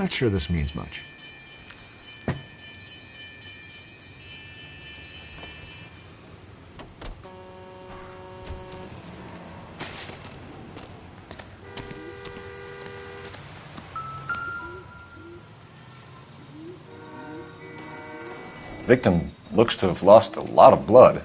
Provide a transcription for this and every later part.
Not sure this means much. Victim looks to have lost a lot of blood.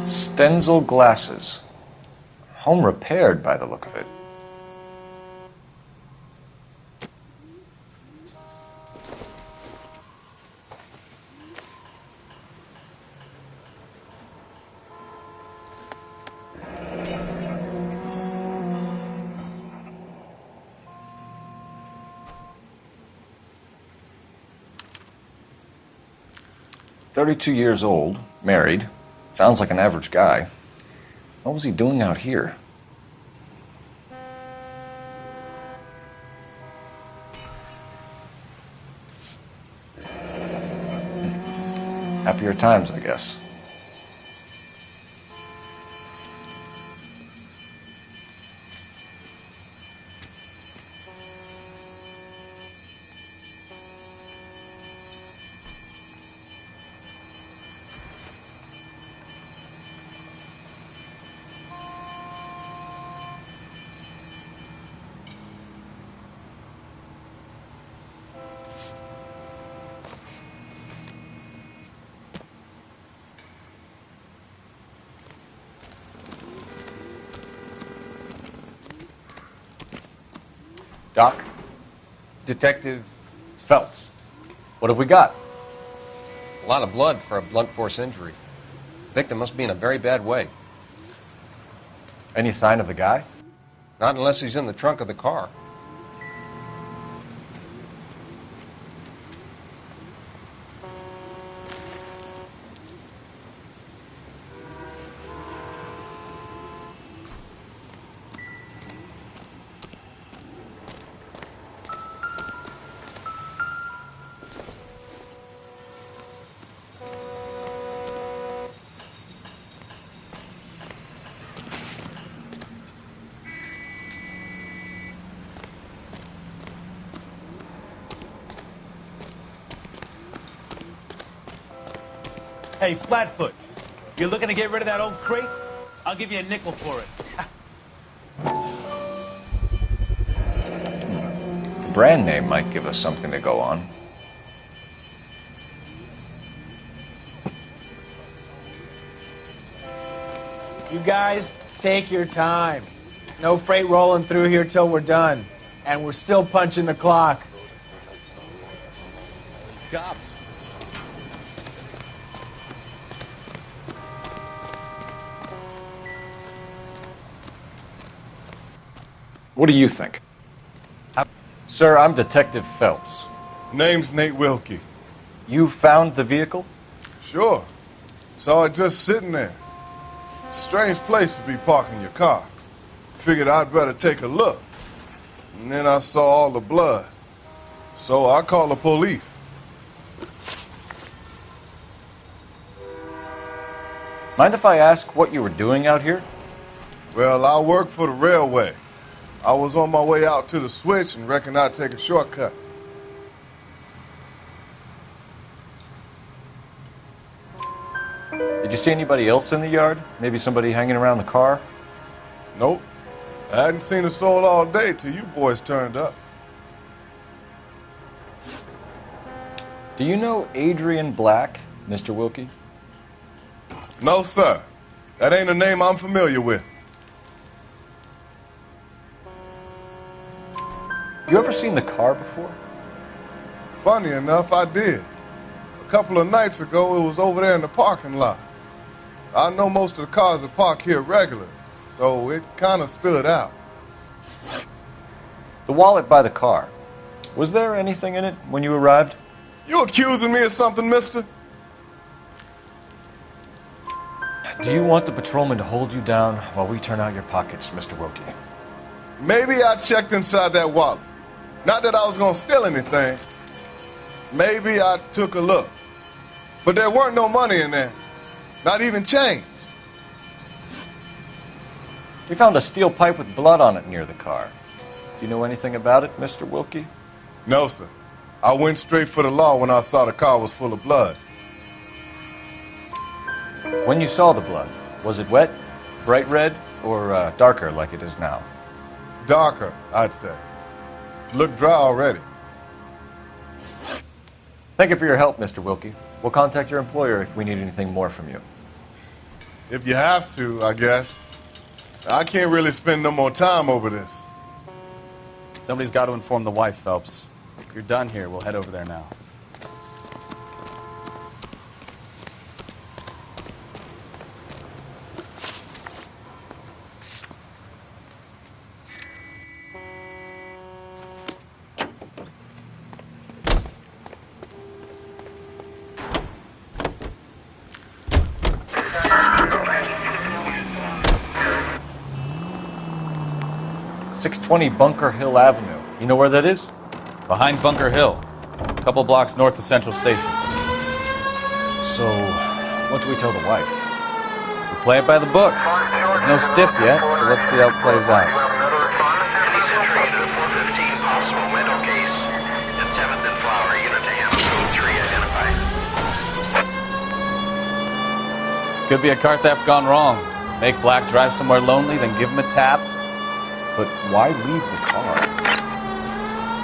Stenzel glasses. Home repaired by the look of it. "32 years old, married. Sounds like an average guy. What was he doing out here?" Happier times, I guess. Doc? Detective Phelps. What have we got? A lot of blood for a blunt force injury. The victim must be in a very bad way. Any sign of the guy? Not unless he's in the trunk of the car. Hey, Flatfoot, you're looking to get rid of that old crate? I'll give you a nickel for it. The brand name might give us something to go on. You guys, take your time. No freight rolling through here till we're done. And we're still punching the clock. Cops. What do you think? Sir, I'm Detective Phelps. Name's Nate Wilkie. You found the vehicle? Sure. Saw it just sitting there. Strange place to be parking your car. Figured I'd better take a look. And then I saw all the blood. So I called the police. Mind if I ask what you were doing out here? Well, I work for the railway. I was on my way out to the switch and reckoned I'd take a shortcut. Did you see anybody else in the yard? Maybe somebody hanging around the car? Nope. I hadn't seen a soul all day till you boys turned up. Do you know Adrian Black, Mr. Wilkie? No, sir. That ain't a name I'm familiar with. You ever seen the car before? Funny enough, I did. A couple of nights ago, it was over there in the parking lot. I know most of the cars are parked here regular, so it kind of stood out. The wallet by the car. Was there anything in it when you arrived? You accusing me of something, mister? Do you want the patrolman to hold you down while we turn out your pockets, Mr. Wilkie? Maybe I checked inside that wallet. Not that I was gonna steal anything. Maybe I took a look. But there weren't no money in there. Not even change. We found a steel pipe with blood on it near the car. Do you know anything about it, Mr. Wilkie? No, sir. I went straight for the law when I saw the car was full of blood. When you saw the blood, was it wet, bright red, or darker like it is now? Darker, I'd say. Looked dry already. Thank you for your help, Mr. Wilkie. We'll contact your employer if we need anything more from you. If you have to, I guess. I can't really spend no more time over this. Somebody's got to inform the wife, Phelps. If you're done here, we'll head over there now. .620 Bunker Hill Avenue. You know where that is? Behind Bunker Hill, a couple blocks north of Central Station. So, what do we tell the wife? We play it by the book. There's no stiff yet, so let's see how it plays out. Could be a car theft gone wrong. Make Black drive somewhere lonely, then give him a tap. But why leave the car?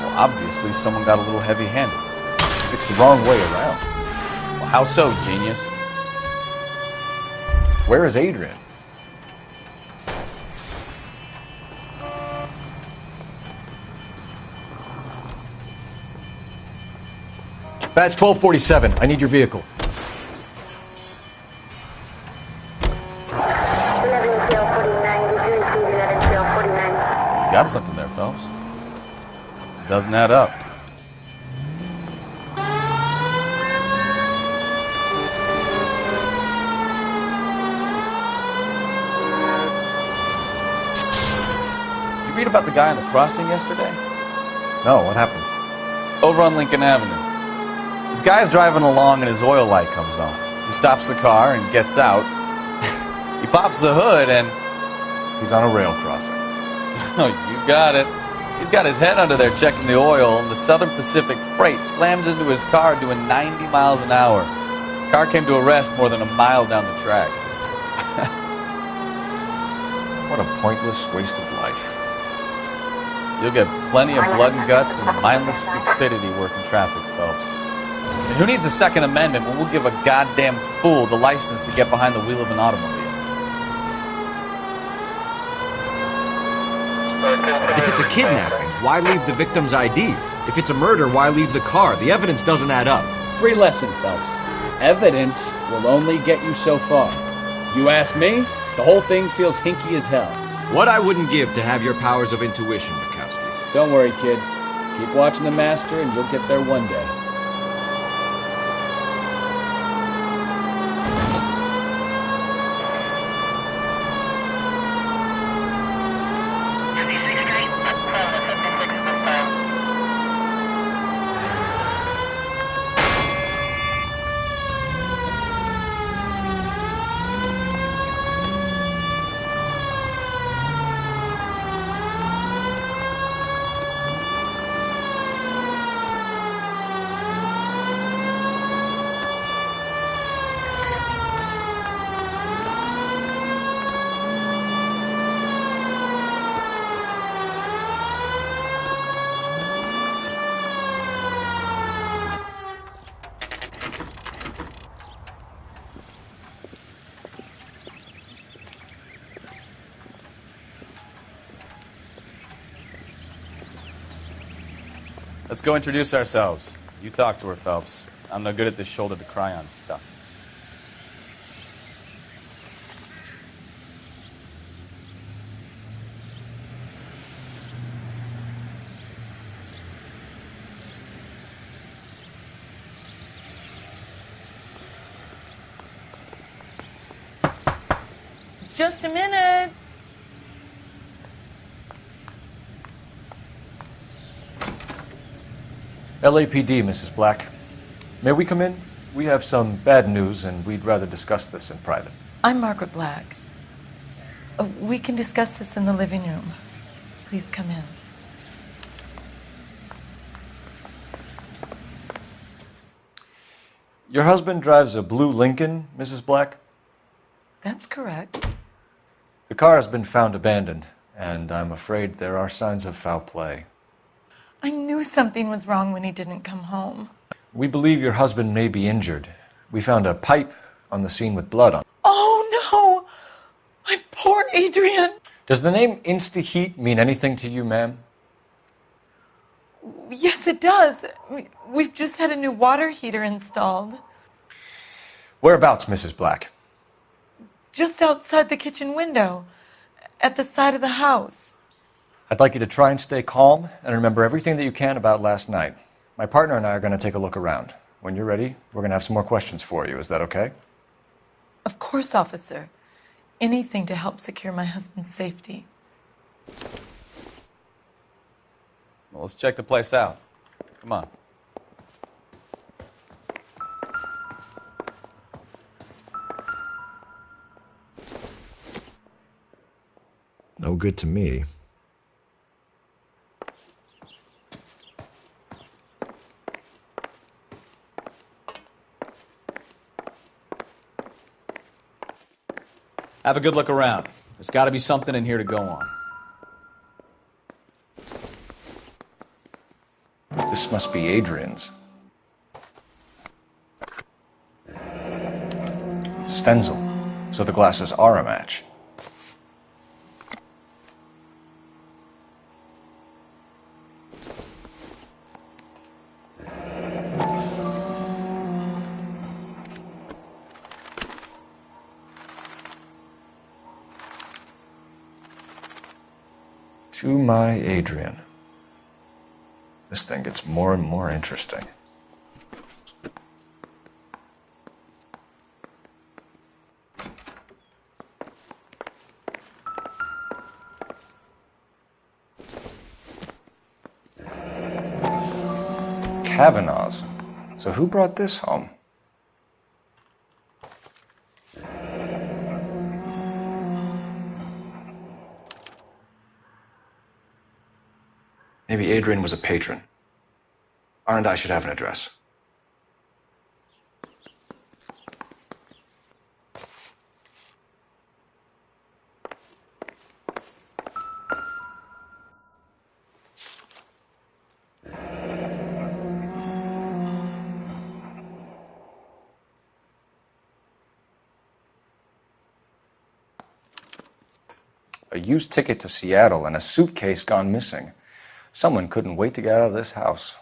Well, obviously someone got a little heavy-handed. It's the wrong way around. Well, how so, genius? Where is Adrian? Badge 1247. I need your vehicle. Got something there, Phelps. Doesn't add up. Did you read about the guy on the crossing yesterday? No, what happened? Over on Lincoln Avenue. This guy's driving along and his oil light comes on. He stops the car and gets out. He pops the hood and... He's on a rail crossing. Oh, you got it. He's got his head under there checking the oil, and the Southern Pacific Freight slams into his car doing 90 miles an hour. The car came to a rest more than a mile down the track. What a pointless waste of life. You'll get plenty of blood and guts and mindless stupidity working traffic, Phelps. And who needs a Second Amendment when we'll give a goddamn fool the license to get behind the wheel of an automobile? If it's a kidnapping, why leave the victim's ID? If it's a murder, why leave the car? The evidence doesn't add up. Free lesson, Phelps. Evidence will only get you so far. You ask me, the whole thing feels hinky as hell. What I wouldn't give to have your powers of intuition, Bukowski. Don't worry, kid. Keep watching the master and you'll get there one day. Let's go introduce ourselves. You talk to her, Phelps. I'm no good at this shoulder to cry on stuff. Just a minute. LAPD, Mrs. Black. May we come in? We have some bad news, and we'd rather discuss this in private. I'm Margaret Black. We can discuss this in the living room. Please come in. Your husband drives a blue Lincoln, Mrs. Black? That's correct. The car has been found abandoned, and I'm afraid there are signs of foul play. I knew something was wrong when he didn't come home. We believe your husband may be injured. We found a pipe on the scene with blood on it. Oh, no! My poor Adrian! Does the name Insta-Heat mean anything to you, ma'am? Yes, it does. We've just had a new water heater installed. Whereabouts, Mrs. Black? Just outside the kitchen window, at the side of the house. I'd like you to try and stay calm and remember everything that you can about last night. My partner and I are going to take a look around. When you're ready, we're going to have some more questions for you. Is that okay? Of course, officer. Anything to help secure my husband's safety. Well, let's check the place out. Come on. No good to me. Have a good look around. There's got to be something in here to go on. This must be Adrian's. Stencil. So the glasses are a match. To my Adrian. This thing gets more and more interesting. Kavanaugh's. So who brought this home? Maybe Adrian was a patron. R&I should have an address. A used ticket to Seattle and a suitcase gone missing. Someone couldn't wait to get out of this house.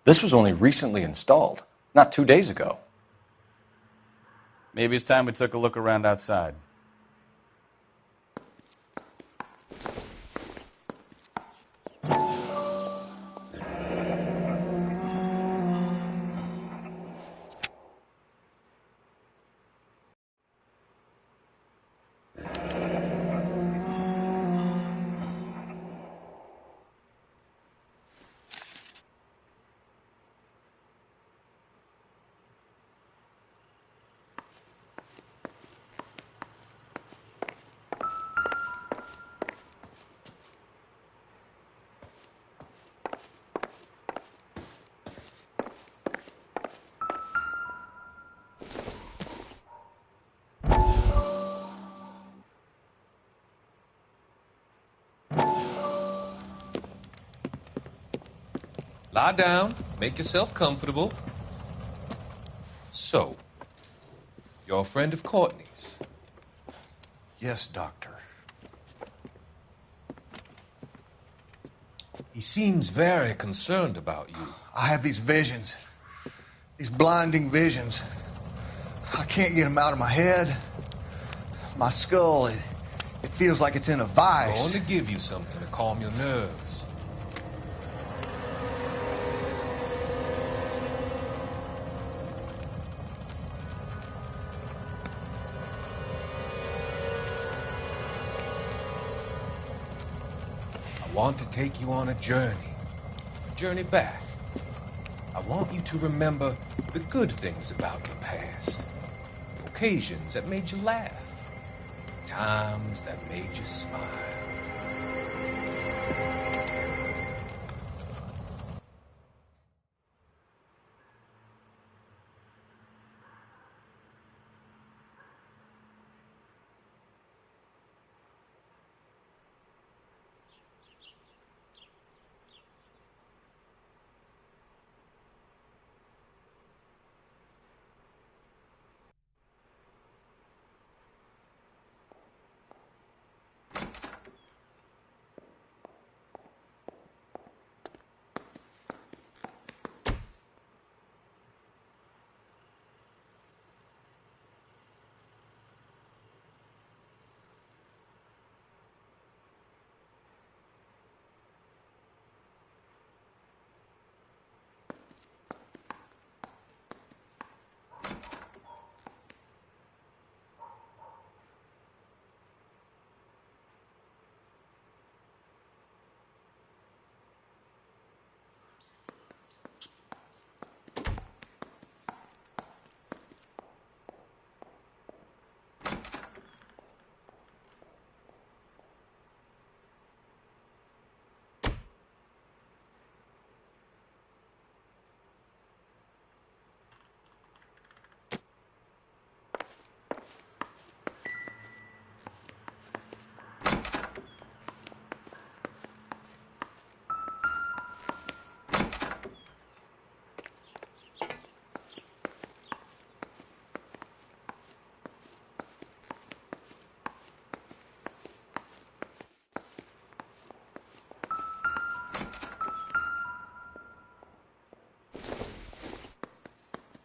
This was only recently installed, not 2 days ago. Maybe it's time we took a look around outside. Lie down, make yourself comfortable. So, you're a friend of Courtney's? Yes, Doctor. He seems very concerned about you. I have these visions. These blinding visions. I can't get them out of my head. My skull, it feels like it's in a I'm vice. going to give you something to calm your nerves. I want to take you on a journey back. I want you to remember the good things about your past, occasions that made you laugh, times that made you smile.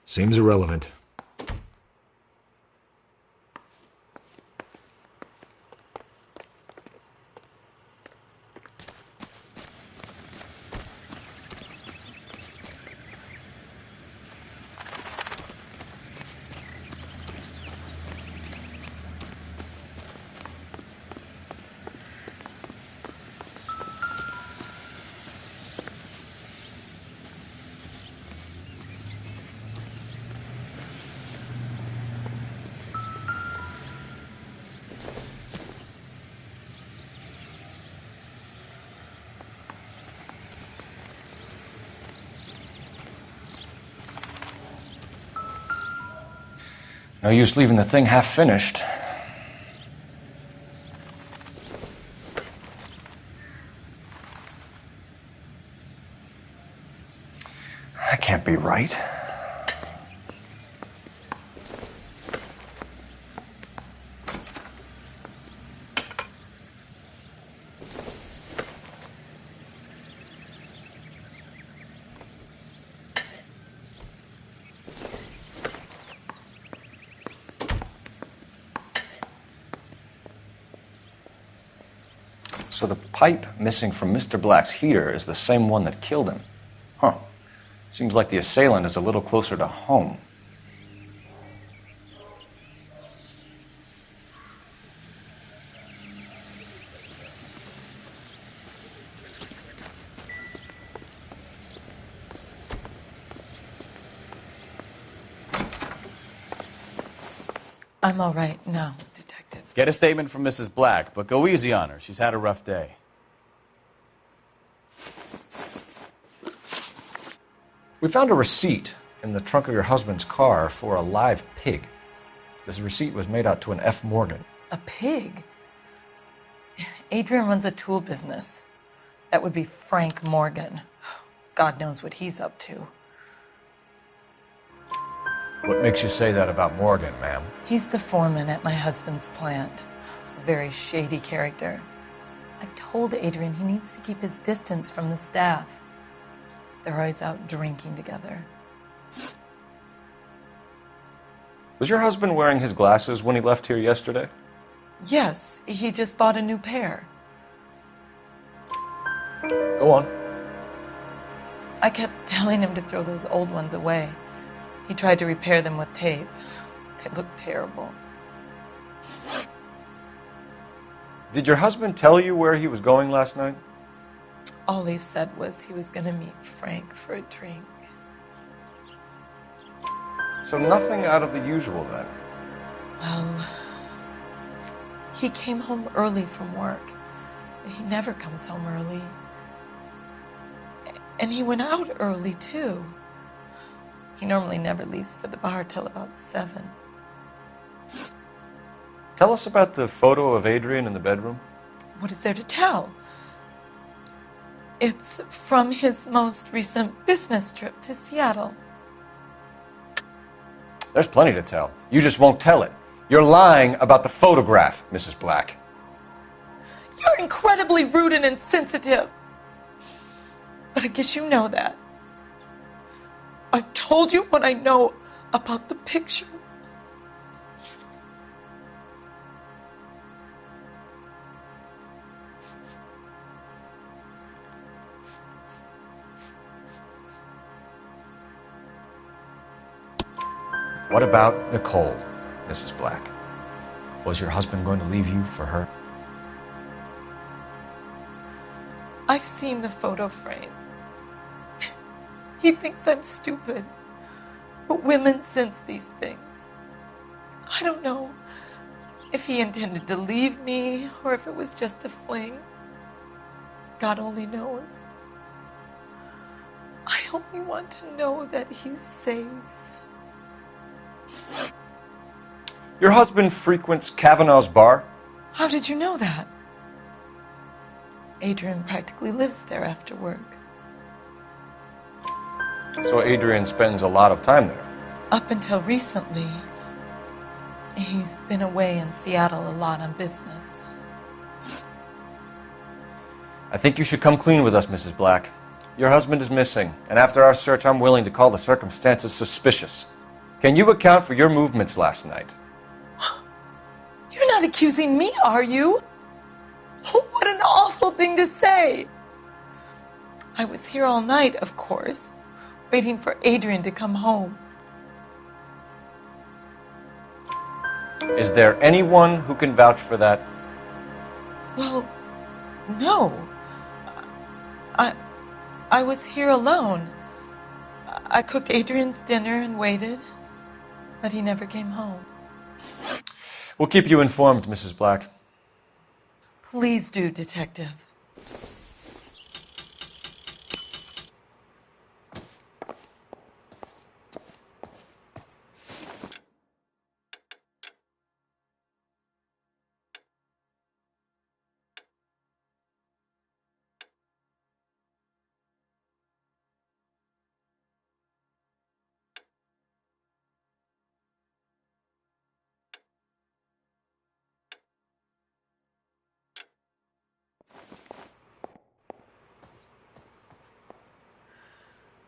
Seems irrelevant. No use leaving the thing half finished. That can't be right. So the pipe missing from Mr. Black's heater is the same one that killed him. Huh. Seems like the assailant is a little closer to home. I'm all right now, detectives. Get a statement from Mrs. Black, but go easy on her. She's had a rough day. We found a receipt in the trunk of your husband's car for a live pig. This receipt was made out to an F. Morgan. A pig? Adrian runs a tool business. That would be Frank Morgan. God knows what he's up to. What makes you say that about Morgan, ma'am? He's the foreman at my husband's plant. A very shady character. I've told Adrian he needs to keep his distance from the staff. They're always out drinking together. Was your husband wearing his glasses when he left here yesterday? Yes, he just bought a new pair. Go on. I kept telling him to throw those old ones away. He tried to repair them with tape. They look terrible. Did your husband tell you where he was going last night? All he said was he was going to meet Frank for a drink. So nothing out of the usual then? Well, he came home early from work. He never comes home early. And he went out early, too. He normally never leaves for the bar till about 7. Tell us about the photo of Adrian in the bedroom. What is there to tell? It's from his most recent business trip to Seattle. There's plenty to tell. You just won't tell it. You're lying about the photograph, Mrs. Black. You're incredibly rude and insensitive. But I guess you know that. I've told you what I know about the picture. What about Nicole, Mrs. Black? Was your husband going to leave you for her? I've seen the photo frame. He thinks I'm stupid. But women sense these things. I don't know if he intended to leave me or if it was just a fling. God only knows. I only want to know that he's safe. Your husband frequents Kavanaugh's bar? How did you know that? Adrian practically lives there after work. So Adrian spends a lot of time there? Up until recently, he's been away in Seattle a lot on business. I think you should come clean with us, Mrs. Black. Your husband is missing, and after our search, I'm willing to call the circumstances suspicious. Can you account for your movements last night? You're not accusing me, are you? What an awful thing to say. I was here all night, of course, waiting for Adrian to come home. Is there anyone who can vouch for that? Well, no. I was here alone. I cooked Adrian's dinner and waited, but he never came home. We'll keep you informed, Mrs. Black. Please do, Detective.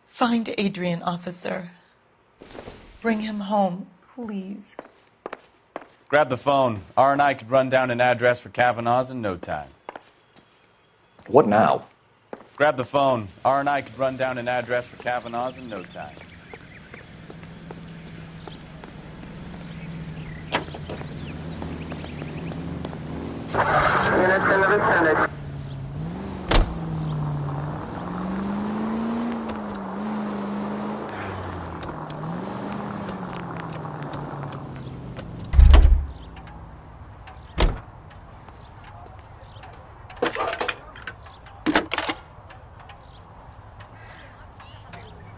Find Adrian, officer. Bring him home, please. Grab the phone. R&I could run down an address for Kavanaugh's in no time. What now? Grab the phone. R&I could run down an address for Kavanaugh's in no time.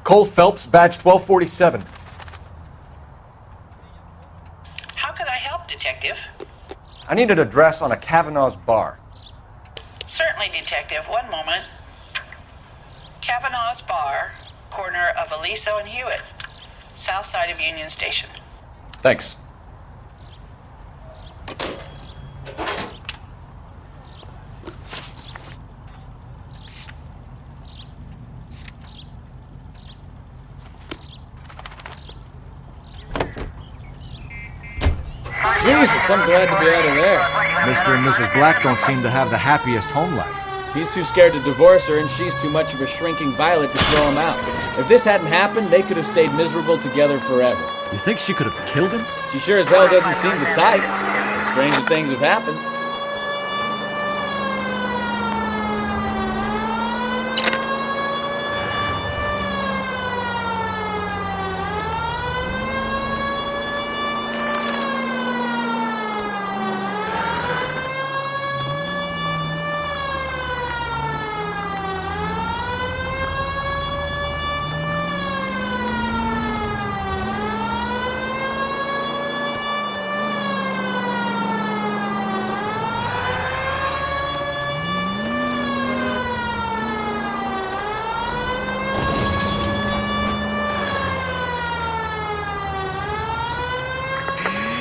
Cole Phelps, badge 1247. How can I help, Detective? I need an address on a Kavanaugh's bar. Certainly, Detective. One moment. Kavanaugh's Bar, corner of Aliso and Hewitt, south side of Union Station. Thanks. Jesus, I'm glad to be out of there. Mr. and Mrs. Black don't seem to have the happiest home life. He's too scared to divorce her, and she's too much of a shrinking violet to throw him out. If this hadn't happened, they could have stayed miserable together forever. You think she could have killed him? She sure as hell doesn't seem the type. But stranger things have happened.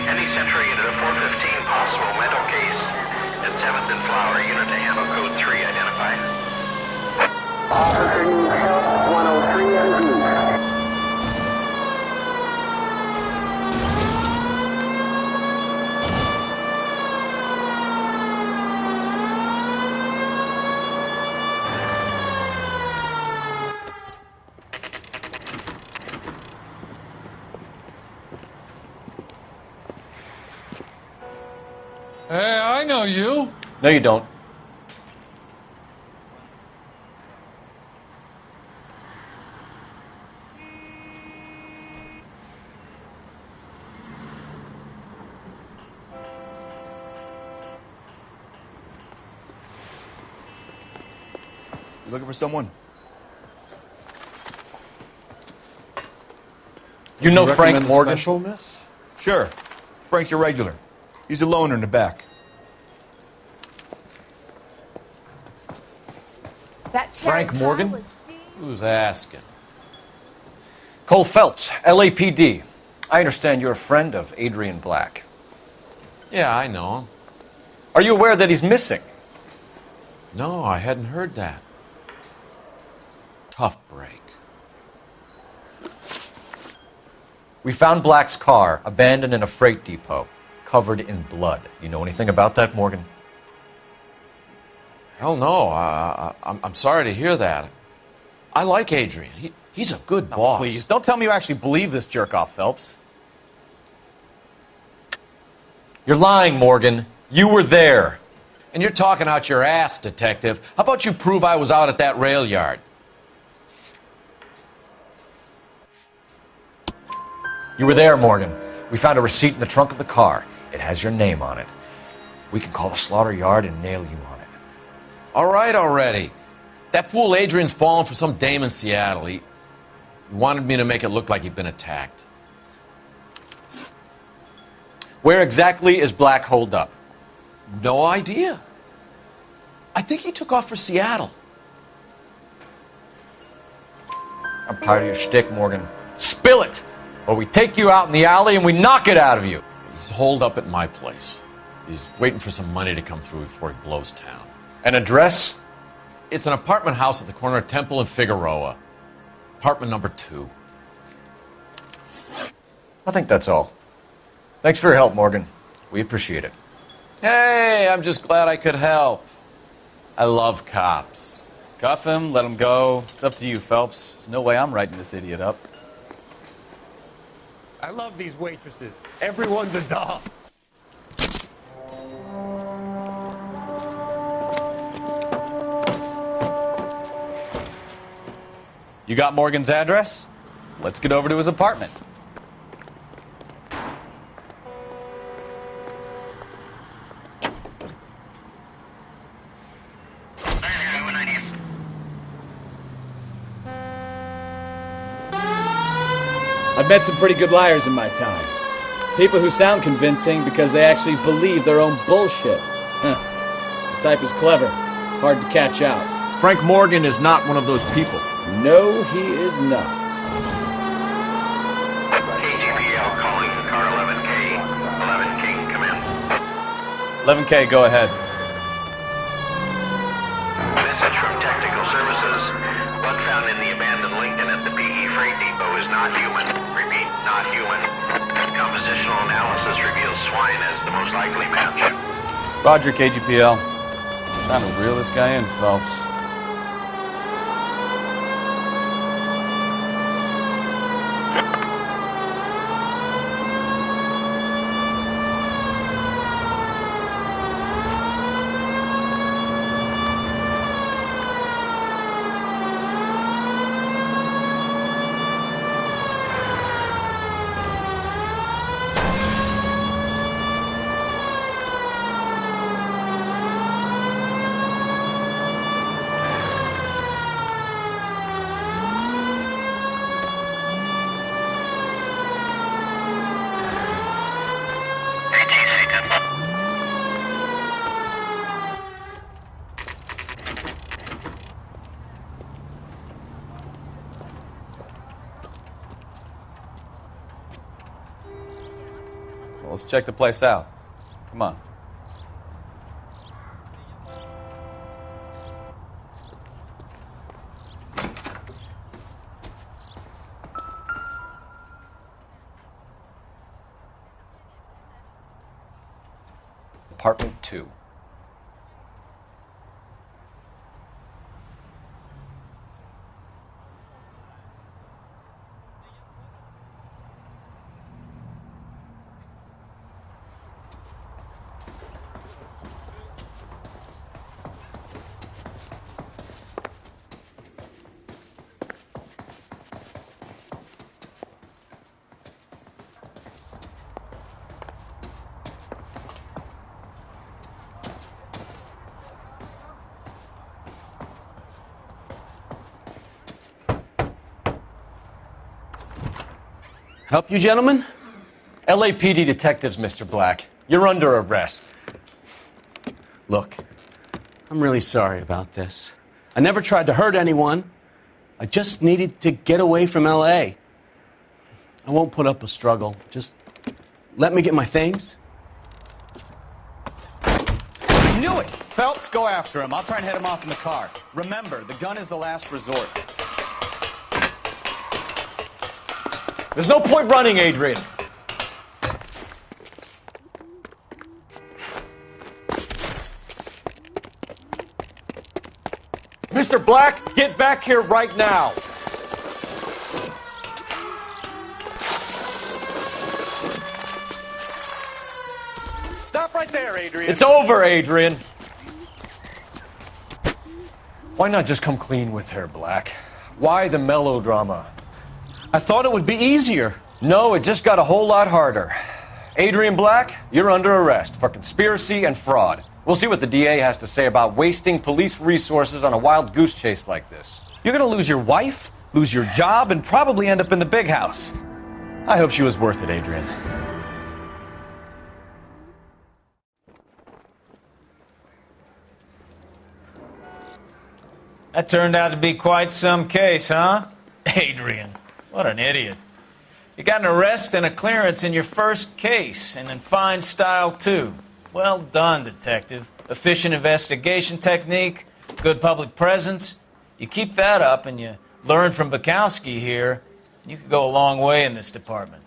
Any Century into the 415 possible mental case at 7th and Flower, unit to handle code 3 identified. Officer needs help, 103 MD. Hey, I know you. No, you don't. You looking for someone? You know Frank recommend the Morgan? special, miss? Sure. Frank's your regular. He's a loner in the back. That Frank Morgan? Who's asking? Cole Phelps, LAPD. I understand you're a friend of Adrian Black. Yeah, I know him. Are you aware that he's missing? No, I hadn't heard that. Tough break. We found Black's car abandoned in a freight depot, covered in blood. You know anything about that, Morgan? Hell no. I'm sorry to hear that. I like Adrian. He's a good boss. Please, don't tell me you actually believe this jerk-off, Phelps. You're lying, Morgan. You were there. And you're talking out your ass, detective. How about you prove I was out at that rail yard? You were there, Morgan. We found a receipt in the trunk of the car. It has your name on it. We can call the slaughter yard and nail you on it. All right already. That fool Adrian's fallen for some dame in Seattle. He wanted me to make it look like he'd been attacked. Where exactly is Black holed up? No idea. I think he took off for Seattle. I'm tired of your shtick, Morgan. Spill it! Or we take you out in the alley and we knock it out of you. He's holed up at my place. He's waiting for some money to come through before he blows town. An address? It's an apartment house at the corner of Temple and Figueroa. Apartment number 2. I think that's all. Thanks for your help, Morgan. We appreciate it. Hey, I'm just glad I could help. I love cops. Cuff him, let him go. It's up to you, Phelps. There's no way I'm writing this idiot up. I love these waitresses. Everyone's a doll. You got Morgan's address? Let's get over to his apartment. I've met some pretty good liars in my time. People who sound convincing because they actually believe their own bullshit. The type is clever, hard to catch out. Frank Morgan is not one of those people. No, he is not. KGPL calling car 11K. 11K, come in. 11K, go ahead. Message from Technical Services. Blood found in the abandoned Lincoln at the PE Freight Depot is not human. Repeat, not human. Compositional analysis reveals swine as the most likely match. Roger, KGPL. Trying to reel this guy in, Phelps. Let's check the place out. Come on. Apartment 2. Help you, gentlemen? LAPD detectives, Mr. Black. You're under arrest. Look, I'm really sorry about this. I never tried to hurt anyone. I just needed to get away from LA. I won't put up a struggle. Just let me get my things. I knew it! Phelps, go after him. I'll try and head him off in the car. Remember, the gun is the last resort. There's no point running, Adrian. Mr. Black, get back here right now. Stop right there, Adrian. It's over, Adrian. Why not just come clean with her, Black? Why the melodrama? I thought it would be easier. No, it just got a whole lot harder. Adrian Black, you're under arrest for conspiracy and fraud. We'll see what the DA has to say about wasting police resources on a wild goose chase like this. You're gonna lose your wife, lose your job, and probably end up in the big house. I hope she was worth it, Adrian. That turned out to be quite some case, huh? Adrian, what an idiot. You got an arrest and a clearance in your first case, and in fine style, too. Well done, detective. Efficient investigation technique, good public presence. You keep that up and you learn from Bukowski here, and you could go a long way in this department.